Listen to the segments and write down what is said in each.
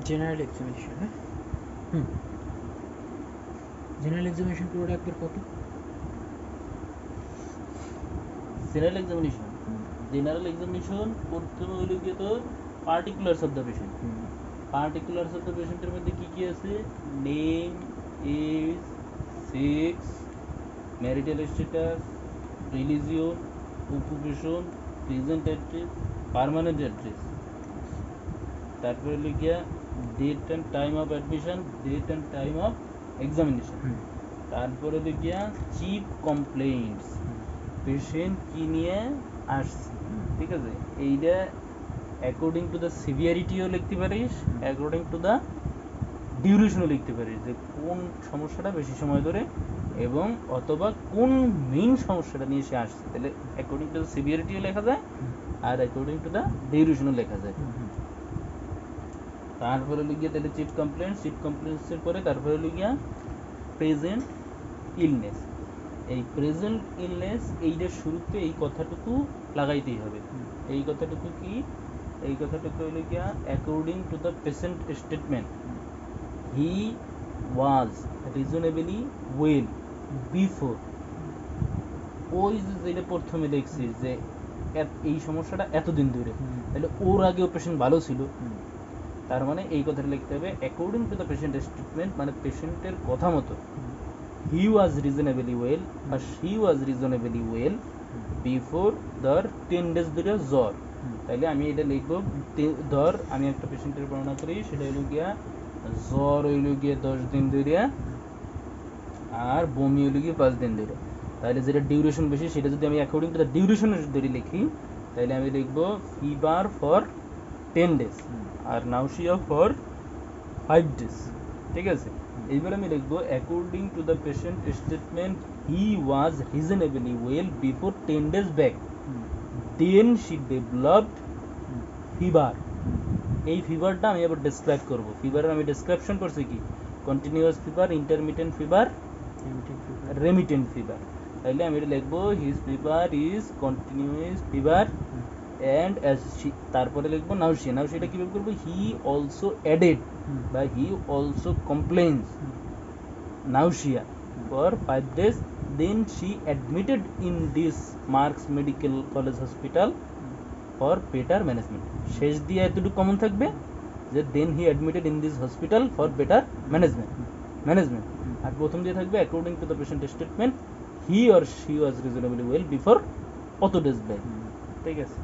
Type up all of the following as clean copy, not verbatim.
General examination, হ্যাঁ। General examination পুরোটা একবার কত? জেনারেল এক্সামিনেশন প্রথমে হইল গিয়ে তোর particulars of the patient. Particulars of the পেশেন্টের মধ্যে কী কী আছে? Name, age, sex, marital status, religion, occupation, present address, permanent address. তারপরে হইল গিয়া date and time of admission, date and time of examination. তারপরে হইল গিয়া চিফ কমপ্লেইন্টস, পেশেন্ট কী নিয়ে আসছে, ঠিক আছে। এইটা অ্যাকর্ডিং টু দ্য সিভিয়ারিটিও লিখতে পারিস, অ্যাকর্ডিং টু দ্য ডিউরেশনও লিখতে পারিস, যে কোন সমস্যাটা বেশি সময় ধরে এবং অথবা কোন মেইন সমস্যাটা নিয়ে সে আসছে। তাহলে অ্যাকর্ডিং টু দ্য সিভিয়ারিটিও লেখা যায় আর অ্যাকর্ডিং টু দ্য ডিউরেশনও লেখা যায়। তারপরে লিখিয়ে তাহলে চিফ কমপ্লেন্টসের পরে তারপরে লিখিয়া প্রেজেন্ট ইলনেস। এই প্রেজেন্ট ইলনেস এইটার শুরুতে এই কথাটুকু লাগাইতেই হবে। এই কথাটুকু কি? এই কথাটুকু হইল গিয়া according to the patient statement he was reasonably well before. ওই যে যেটা প্রথমে দেখছিস যে এই সমস্যাটা এতদিন ধরে, তাহলে ওর আগেও পেশেন্ট ভালো ছিল। তার মানে এই কথাটা লিখতে হবে according to the patient statement, মানে পেশেন্টের কথা মতো হি ওয়াজ রিজনেবলি ওয়েল বা she was reasonably well before ধর 10 days ধরে জ্বর। তাইলে আমি এটা লিখবো, ধর আমি একটা পেশেন্টের বর্ণনা করি, সেটা হইল গিয়া জ্বর হইল গিয়ে 10 দিন ধরে আর বমি হইল গিয়ে 5 দিন ধরে। তাহলে যেটা ডিউরেশন বেশি সেটা যদি আমি অ্যাকর্ডিং টু দ্য ডিউরেশনের ধরে লিখি, তাহলে আমি লিখবো ফিভার ফর 10 days আর নাউসিয়া ফর 5 days, ঠিক আছে। এইবার আমি লিখবো according to the patient statement he was reasonably well before 10 days ব্যাক, দেন শি ডেভেলপড ফিভার। এই ফিভারটা আমি আবার ডেসক্রাইব করব। ফিভারের আমি ডেসক্রিপশন করছি কি? Continuous fever, intermittent fever, remittent fever. তাইলে আমি এটা লিখবো his fever is continuous fever and as তারপরে লিখবো নাউসিয়া। নাউসিয়াটা কীভাবে করবো? হি অলসো অ্যাডেড বা he also complains nausea for 5 days, then she admitted in this Marks medical college hospital for better management. শেষ দিয়ে এতটুকু কমন থাকবে যে then he admitted in this hospital for better management. আর প্রথম দিয়ে থাকবে according to the patient statement he or she was reasonably well before অত ডেজ ব্যাক, ঠিক আছে।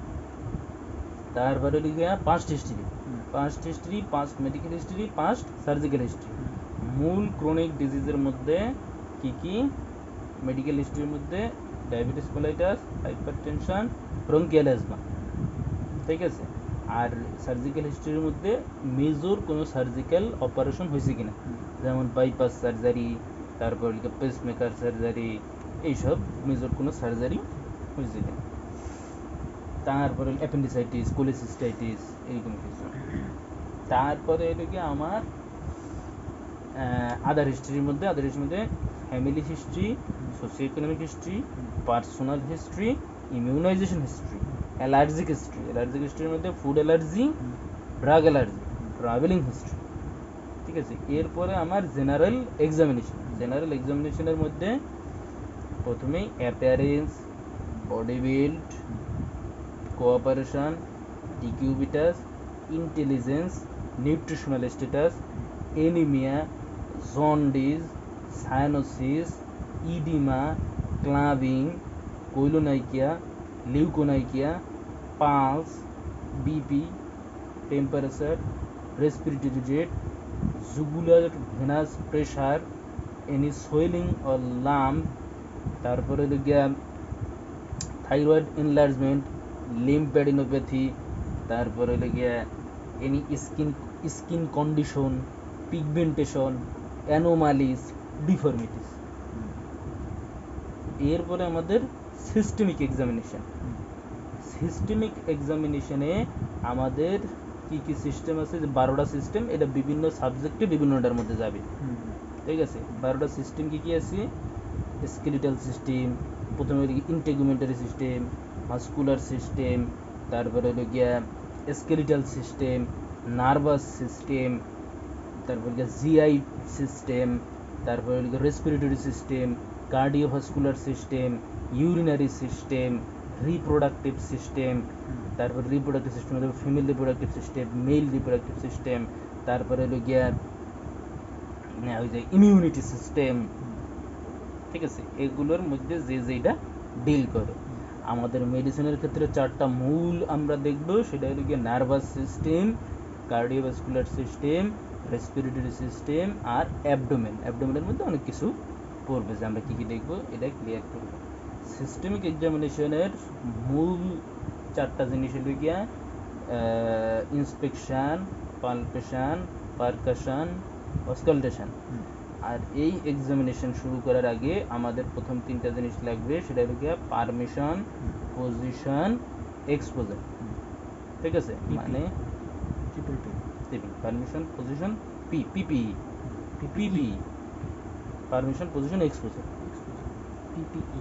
তারপরে লিখবে past history, past medical history, past surgical history. মূল ক্রনিক ডিজিজের মধ্যে কি কি? মেডিকেল হিস্ট্রির মধ্যে diabetes mellitus, hypertension, bronchial asthma, ঠিক আছে। আর সার্জিক্যাল হিস্ট্রির মধ্যে মেজর কোনো সার্জিক্যাল অপারেশন হয়েছে কিনা, যেমন বাইপাস সার্জারি, তারপর পেসমেকার সার্জারি, এইসব মেজর কোনো সার্জারি হয়েছে কিনা। তারপরে অ্যাপেন্ডিসাইটিস, কোলেসিস্টাইটিস, এইরকম কিছু। তারপরে এলো কি আমার আদার হিস্ট্রির মধ্যে family history, socio economic history, personal history, immunisation history, allergic হিস্ট্রির মধ্যে food allergy, drug allergy, travelling history, ঠিক আছে। এরপরে আমার জেনারেল এক্সামিনেশনের মধ্যে প্রথমেই appearance, body build, cooperation, decubitus, intelligence, nutritional status, anaemia, jaundice, cyanosis, oedema, clubbing, koilonychia, leukonychia, pulse, BP, temperature, respiratory rate, jugular venous pressure, any swelling or lump, তারপরে গিয়া thyroid enlargement, lymphadenopathy, তারপরে গিয়া any skin condition, pigmentation, anomalies, ডিফর্মিটিস। এরপরে আমাদের systemic এক্সামিনেশনে আমাদের কি কি system আছে? যে 12টা সিস্টেম, এটা বিভিন্ন সাবজেক্টে বিভিন্নটার মধ্যে যাবে, ঠিক আছে। 12টা সিস্টেম কি কি আছে? স্কেলিটাল সিস্টেম, প্রথমে ইন্টেগুমেন্টারি সিস্টেম, মাস্কুলার সিস্টেম, তারপরে হলো গিয়া স্কেলিটাল সিস্টেম, নার্ভাস সিস্টেম, তারপর জিআই সিস্টেম, তারপর respiratory system, cardiovascular system, urinary system, reproductive system, তারপর reproductive system female reproductive system, male reproductive system, তারপরে হলো গিয়া ওই যে ইমিউনিটি সিস্টেম, ঠিক আছে? এগুলোর মধ্যে যে যেটা ডিল করে। আমাদের মেডিসিনের ক্ষেত্রে চারটা মূল আমরা দেখব, সেটা হলো গিয়ে nervous system, cardiovascular system, respiratory system আর অ্যাবডোমেন। অ্যাবডোমেনের মধ্যে অনেক কিছু পড়বে, যে আমরা কী কী দেখবো এটা ক্লিয়ার করব। সিস্টেমিক এক্সামিনেশনের মূল চারটা জিনিস হলো গিয়া ইন্সপেকশন, পালপেশন, পারকাশন, অস্কালটেশন। আর এই এক্সামিনেশন শুরু করার আগে আমাদের প্রথম তিনটা জিনিস লাগবে, সেটা হলো গিয়া পারমিশন, পজিশন, এক্সপোজার। ঠিক আছে? মানে পারমিশন, পজিশন, পিপি, পারমিশন, পজিশন, এক্সপোজার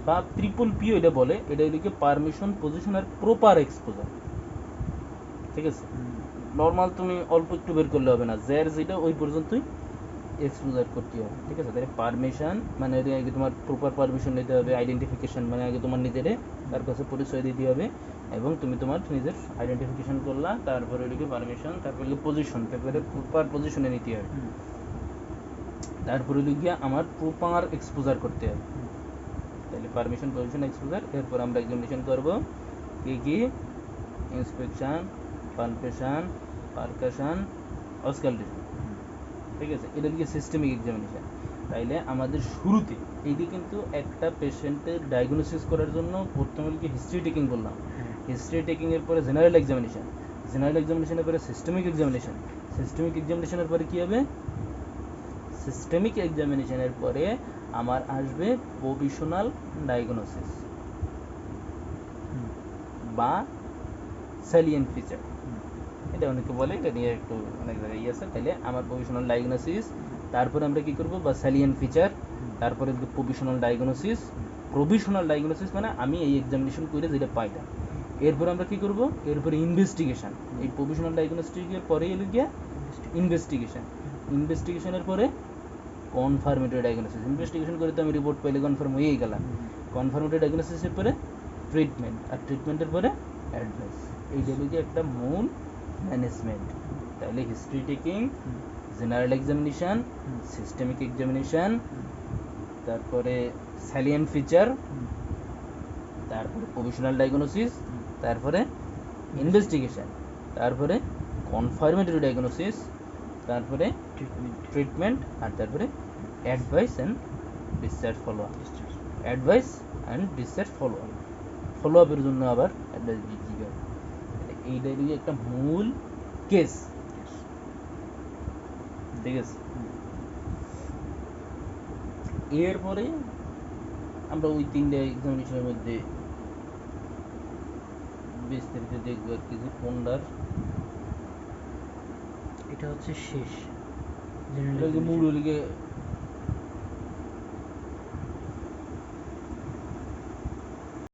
বা ট্রিপল পি এটা বলে। এটা হলো গিয়ে পারমিশন, পজিশন আর প্রপার এক্সপোজার। ঠিক আছে? নর্মাল তুমি অল্প একটু বের করলে হবে না, যার যেটা ওই পর্যন্তই এক্সপোজার করতে হবে। ঠিক আছে? তাহলে পারমিশন মানে আগে তোমার প্রপার পারমিশন নিতে হবে, আইডেন্টিফিকেশন মানে আগে তোমার নিজেরে তার কাছে পরিচয় দিতে হবে, এবং তুমি তোমার নিজের আইডেন্টিফিকেশন করলা, তারপরে ওইদিকে পারমিশন, তারপরে পজিশন, তারপরে প্রপার পজিশনে নিতে হবে, তারপরে গিয়ে আমার প্রপার এক্সপোজার করতে হবে। তাহলে পারমিশন, পজিশন, এক্সপোজার। এরপর আমরা এক্সামিনেশন করবো কি কি? Inspection, palpation, percussion, auscultation. ঠিক আছে? এটা দিকে সিস্টেমিক এক্সামিনেশন। তাইলে আমাদের শুরুতে এইটি কিন্তু একটা পেশেন্টের ডায়াগনোসিস করার জন্য প্রথমে কি হিস্ট্রি টেকিং বললাম, হিস্ট্রি টেকিং এর পরে জেনারেল এক্সামিনেশন, জেনারেল এক্সামিনেশনের পরে সিস্টেমিক এক্সামিনেশন, সিস্টেমিক এক্সামিনেশনের পরে কি হবে? সিস্টেমিক এক্সামিনেশনের পরে আমার আসবে প্রভিশনাল ডায়াগনোসিস বা স্যালিয়েন্ট ফিচার। এটা অনেকে বলে, এটা নিয়ে একটু অনেক জায়গায় আছে। তাহলে আমার প্রভিশনাল ডায়াগনোসিস, তারপরে আমরা কি করব? বা স্যালিয়েন্ট ফিচার, তারপরে প্রভিশনাল ডায়াগনোসিস। প্রভিশনাল ডায়াগনোসিস মানে আমি এই এক্সামিনেশন করে যেটা পাইলাম। এরপর আমরা কি করব? এরপরে ইনভেস্টিগেশন। এই প্রভিশনাল ডায়াগনোস্টিকের পরেই হলো গিয়া ইনভেস্টিগেশন। ইনভেস্টিগেশনের পরে কনফার্মেটরি ডায়াগনোসিস। ইনভেস্টিগেশন করে তো আমি রিপোর্ট পাইলে কনফার্ম হয়েই গেলাম। কনফার্মেটরি ডায়াগনোসিসের পরে ট্রিটমেন্ট, আর ট্রিটমেন্টের পরে অ্যাডভাইস। এইটা হলো গিয়ে একটা মূল ম্যানেজমেন্ট। তাহলে history taking, general examination, systemic examination, তারপরে স্যালিয়েন্ট ফিচার, তারপরে প্রভিশনাল ডায়াগনোসিস, তারপরে ইনভেস্টিগেশন, তারপরে কনফার্মেটরি ডায়াগনোসিস, তারপরে ট্রিটমেন্ট, আর তারপরে advice and discharge follow up. Advice and discharge follow up, follow আপের জন্য আবার অ্যাডভাইস দিতে হবে। এইটাই হলো একটা মূল কেস। ঠিক আছে? এরপরে আমরা ওই তিনটে এক্সামিনেশনের মধ্যে বিস্তারিত দেখবো আর কি, যে কোনটার এটা হচ্ছে শেষ মূল হলিকে